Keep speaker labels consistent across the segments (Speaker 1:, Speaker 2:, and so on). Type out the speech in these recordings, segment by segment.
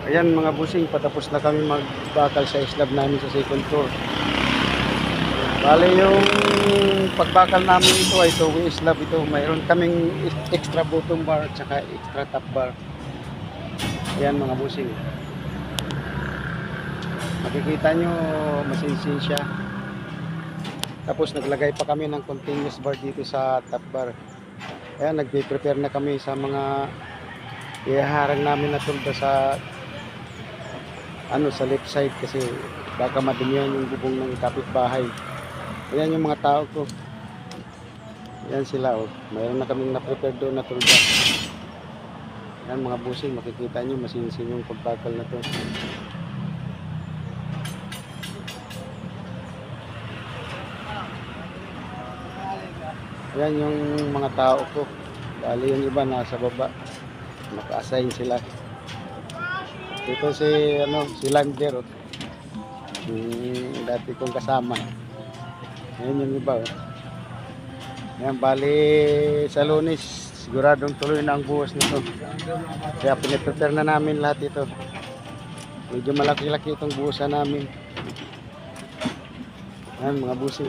Speaker 1: Ayan mga busing, patapos na kami magbakal sa slab namin sa second floor. Bale yung pagbakal namin ito ay two-way slab ito. Mayroon kaming extra bottom bar at saka extra top bar. Ayan mga busing. Makikita nyo masinsin siya. Tapos naglagay pa kami ng continuous bar dito sa top bar. Ayan, nagpe-prepare na kami sa mga ihaharang namin na tulda sa sa left side kasi baka madumihan yung bubong ng kapitbahay. Ayan yung mga tao ko. Ayan sila oh. Mayroon na kaming na-prepare doon na tulda. Ayan mga busing, makikita nyo masinsin yung pagbakal na to. Ayan yung mga tao ko. Bali yung iba nasa baba. Naka-assign sila. Ito si Lander. Oh. Yung dati kong kasama. Ayan yung iba. Oh. Ayan, bali sa Lunes. Siguradong tuloy na ang buhos nito. Kaya piniprepare na namin lahat ito. Medyo malaki-laki itong buhusan namin. Ayan mga busing.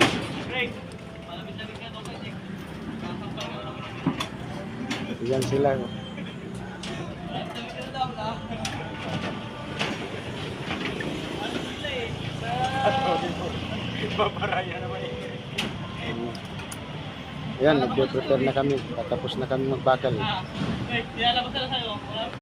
Speaker 1: Yan sila. Yan, nag-prepare na kami. Tapos na kami magbakal.